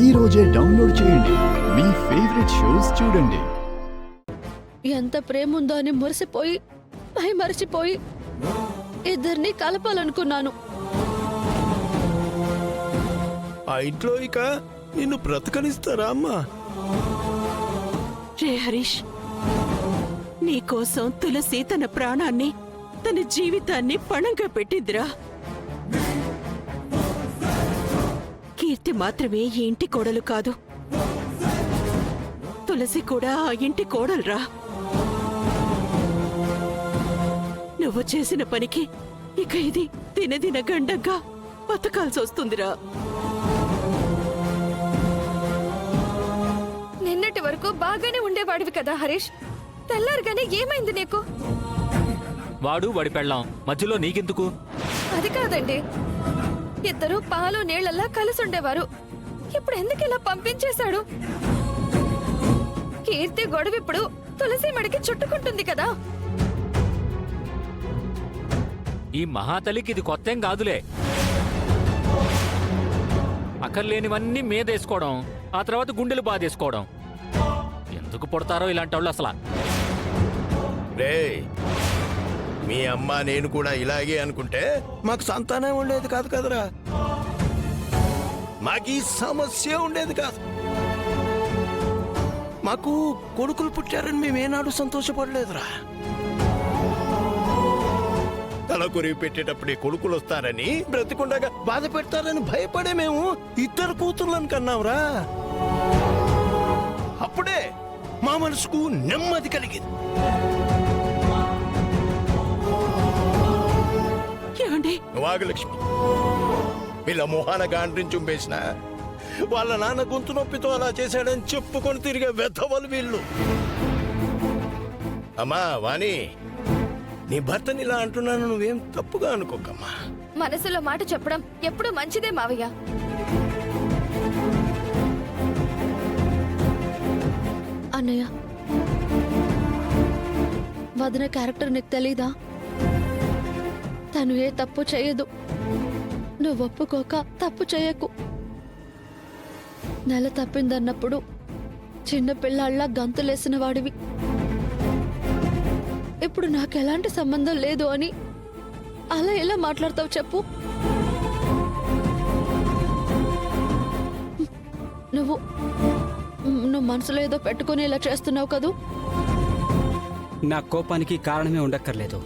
ఈ రోజే డౌన్లోడ్ చేయండి. మీ ఫేవరెట్ షోస్ చూడండి. ఎంత ప్రేమ ఉందో అని మురిసిపోయి మరిచిపోయి ఇద్దరిని కలపాలనుకున్నాను. ఆ ఇంట్లో ఇక నిన్ను బ్రతకనిస్తారా అమ్మా? రే హరీష్, నీకోసం తులసి తన ప్రాణాన్ని, తన జీవితాన్ని పణంగా పెట్టిందిరా. కీర్తి మాత్రమే ఈ ఇంటి కోడలు కాదు, తులసి కూడా ఆ ఇంటి కోడలురా. నువ్వు చేసిన పనికి ఇక ఇది దినదిన గండంగా బతకాల్సి వస్తుందిరా. నిన్నటి వరకు బాగానే ఉండేవాడివి కదా హరీష్, తెల్లారుగానే ఏమైంది నీకు? వాడి పెళ్ళాం మధ్యలో నీకెందుకు? అది కాదండి, ఇద్దరు పాలు నీళ్లలా కలిసి ఉండేవారు. ఇప్పుడు ఎందుకు ఇలా పంపించేశాడు? కీర్తి గొడవ ఇప్పుడు తులసి మడికి చుట్టుకుంటుంది కదా. ఈ మహాతలికి ఇది కొత్తేం కాదులే. అక్కర్లేనివన్నీ మీదేసుకోవడం, ఆ తర్వాత గుండెలు బాధేసుకోవడం. ఎందుకు పుడతారో ఇలాంటి వాళ్ళు అసలు. రే, మీ అమ్మ నేను కూడా ఇలాగే అనుకుంటే మాకు సంతానం ఉండేది కాదు కదరా. మాకు ఈ సమస్య ఉండేది కాదు. మాకు కొడుకులు పుట్టారని మేమేనాడు సంతోషపడలేదురా. తలకొరివి పెట్టేటప్పుడే కొడుకులు వస్తారని, బ్రతికుండగా బాధ పెడతారని భయపడే మేము ఇద్దరు కూతుర్లను కన్నాంరా. అప్పుడే మా మనసుకు నెమ్మది కలిగింది. వాగలక్ష్మి, వీళ్ళ మొహాన గాండ్రిని చుంపేసిన వాళ్ళ నాన్న గొంతు నొప్పితో అలా చేశాడని చెప్పుకొని తిరిగే వెధవలు వీళ్ళు. అమ్మా వాణి, నీ భర్తని ఇలా అంటున్నాను, నువ్వేం తప్పుగా అనుకోకమ్మా. మనసులో మాట చెప్పడం ఎప్పుడు మంచిదే మావయ్య. అన్నయ్య, వదిన క్యారెక్టర్ నీకు తెలీదా? తను ఏ తప్పు చేయదు. నువ్వు ఒప్పుకోక తప్పు చేయకు. నెల తప్పిందన్నప్పుడు చిన్నపిల్లాళ్ళ గంతులేసిన వాడివి. ఇప్పుడు నాకెలాంటి సంబంధం లేదు అని అలా ఎలా మాట్లాడతావు చెప్పు? నువ్వు మనసులో ఏదో పెట్టుకుని ఇలా చేస్తున్నావు కదూ. నా కోపానికి కారణమే ఉండక్కర్లేదు.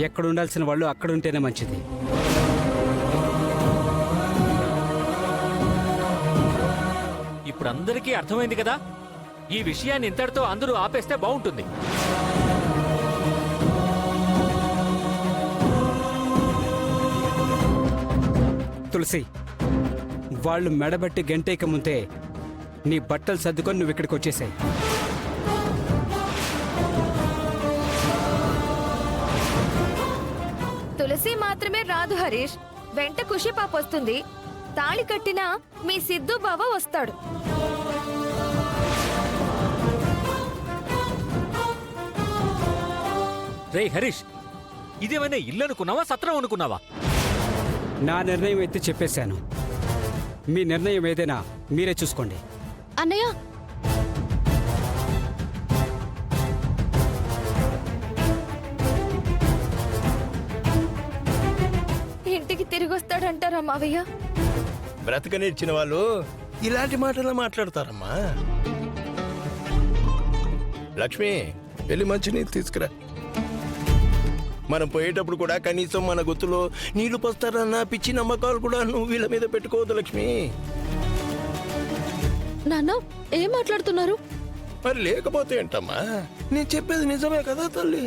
ఎక్కడుండాల్సిన వాళ్ళు అక్కడుంటేనే మంచిది. ఇప్పుడు అందరికీ అర్థమైంది కదా. ఈ విషయాన్ని ఇంతటితో అందరూ ఆపేస్తే బాగుంటుంది. తులసి, వాళ్ళు మెడబట్టి గంటేక ముందే నీ బట్టలు సర్దుకొని నువ్వు ఇక్కడికి వచ్చేసాయి. తులసి మాత్రమే రాదు హరీష్, వెంట ఖుషి పాప వస్తుంది. తాళి కట్టినా మీ సిద్ధు బావ వస్తాడు. రే హరీష్, ఇదేమైనా ఇల్లు అనుకున్నావా, సత్రం అనుకున్నావా? నా నిర్ణయం అయితే చెప్పేశాను. మీ నిర్ణయం ఏదైనా మీరే చూసుకోండి. అన్నయ్య, ఇంటికి తిరిగి వస్తాడంటారా మావయ్య? బ్రతకనిచ్చిన వాళ్ళు ఇలాంటి మాటలు మాట్లాడతారమ్మా. లక్ష్మి, వెళ్ళి మంచినీళ్ళు తీసుకురా. మనం పోయేటప్పుడు కూడా కనీసం మన గుర్తులో నీళ్లు పోస్తారన్న పిచ్చి నమ్మకాలు కూడా నువ్వు వీళ్ళ మీద పెట్టుకోవద్దు లక్ష్మి. నాన్న, ఏం మాట్లాడుతున్నారు? మరి లేకపోతే ఏంటమ్మా, నేను చెప్పేది నిజమే కదా తల్లి.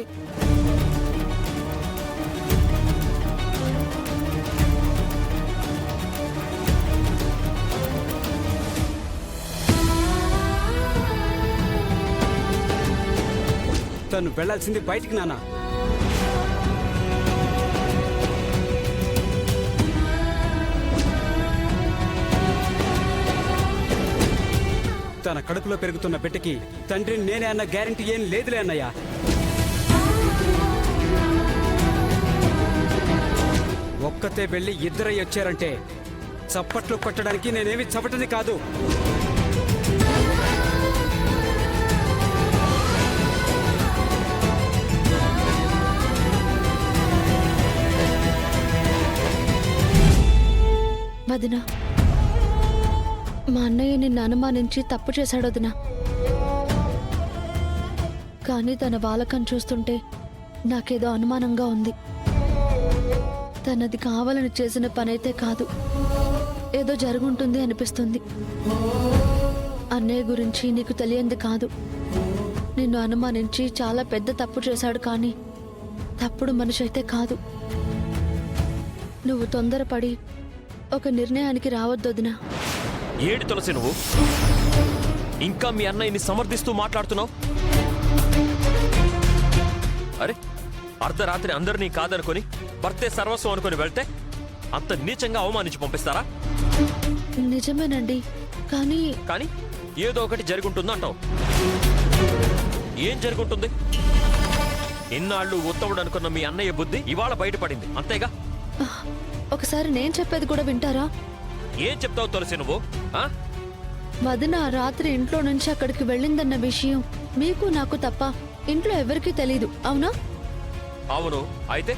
తను వెళ్లాల్సింది బయటికి నాన్న. తన కడుపులో పెరుగుతున్న బిడ్డకి తండ్రిని నేనే అన్న గ్యారెంటీ ఏం లేదులే అన్నయ్య. ఒక్కతే వెళ్ళి ఇద్దరై వచ్చారంటే చప్పట్లు కొట్టడానికి నేనేమి చప్పటిని కాదు. వదినా, మా అన్నయ్య నిన్ను అనుమానించి తప్పు చేశాడు వదినా. కానీ తన వాలకం చూస్తుంటే నాకేదో అనుమానంగా ఉంది. తనది కావాలని చేసిన పనైతే కాదు, ఏదో జరుగుంటుంది అనిపిస్తుంది. అన్నయ్య గురించి నీకు తెలియంది కాదు. నిన్ను అనుమానించి చాలా పెద్ద తప్పు చేశాడు, కానీ తప్పుడు మనిషి అయితే కాదు. నువ్వు తొందరపడి ఒక నిర్ణయానికి రావద్దు వదినా. ఏడి తులసి నువ్వు ఇంకా మీ అన్నయ్యని సమర్థిస్తూ మాట్లాడుతున్నావు? అరే, అర్ధరాత్రి అందరినీ కాదనుకొని భర్తే సర్వస్వం అనుకుని వెళ్తే అంత నీచంగా అవమానించి పంపిస్తారా? నిజమేనండి, కానీ కానీ ఏదో ఒకటి జరుగుంటుందంటావు. ఏం జరుగుంటుంది? ఇన్నాళ్ళు ఉత్తముడు అనుకున్న మీ అన్నయ్య బుద్ధి ఇవాళ బయటపడింది, అంతేగా? ఒకసారి నేను చెప్పేది కూడా వింటారా? ఏం చెప్తావు తులసి నువ్వు? వదిన రాత్రి ఇంట్లో నుంచి అక్కడికి వెళ్ళిందన్న విషయం మీకు నాకు తప్ప ఇంట్లో ఎవరికీ తెలీదు, అవునా? అవును, అయితే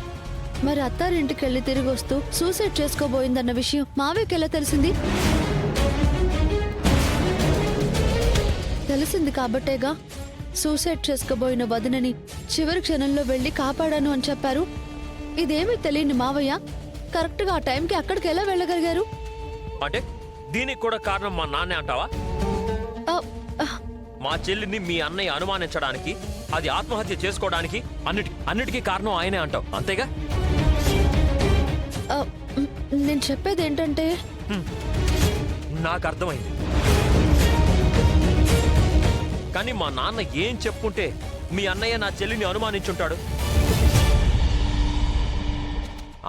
మరి అత్తారింటికి వెళ్ళి తిరిగి వస్తూ సూసైడ్ చేసుకోబోయిందన్న విషయం మావేకెలా తెలిసింది? తెలిసింది కాబట్టేగా సూసైడ్ చేసుకోబోయిన వదినని చివరి క్షణంలో వెళ్లి కాపాడాను అని చెప్పారు. ఇదేమీ తెలియని మావయ్య కరెక్ట్గా ఆ టైంకి అక్కడికి ఎలా వెళ్ళగలిగారు? అంటే దీనికి కూడా కారణం మా నాన్నే అంటావా? మా చెల్లిని మీ అన్నయ్య అనుమానించడానికి, అది ఆత్మహత్య చేసుకోవడానికి అన్నిటికీ కారణం ఆయనే అంటావు, అంతేగా? నేను చెప్పేది ఏంటంటే, నాకు అర్థమైంది. కానీ మా నాన్న ఏం చెప్పుంటే మీ అన్నయ్య నా చెల్లిని అనుమానించుంటాడు?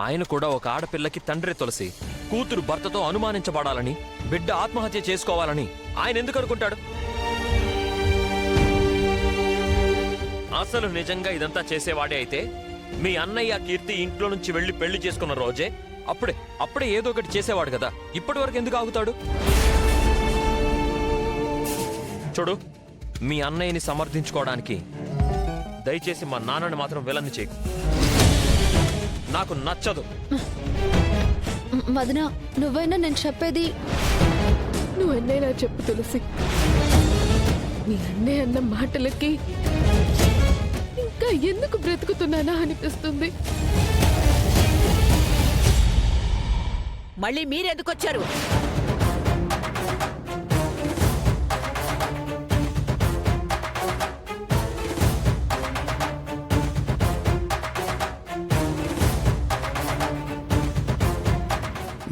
ఆయన కూడా ఒక ఆడపిల్లకి తండ్రి తులసి. కూతురు భర్తతో అనుమానించబడాలని, బిడ్డ ఆత్మహత్య చేసుకోవాలని ఆయన ఎందుకు అనుకుంటాడు? అసలు నిజంగా ఇదంతా చేసేవాడే అయితే మీ అన్నయ్య కీర్తి ఇంట్లో నుంచి వెళ్లి పెళ్లి చేసుకున్న రోజే అప్పుడే ఏదో ఒకటి చేసేవాడు కదా. ఇప్పటి వరకు ఎందుకు ఆగుతాడు? చూడు, మీ అన్నయ్యని సమర్థించుకోవడానికి దయచేసి మా నాన్నని మాత్రం విలన్ని చేయకు. నాకు నచ్చదు. వదినా, నువ్వైనా నేను చెప్పేది. నువ్వెన్నైనా చెప్పు తులసి. మీ అన్నయ్య అన్న మాటలకి ఇంకా ఎందుకు బ్రతుకుతున్నానా అనిపిస్తుంది. మళ్ళీ మీరెందుకొచ్చారు?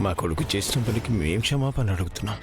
మా కొడుకు చేసిన పనికి మేం క్షమాపణ అడుగుతున్నాం.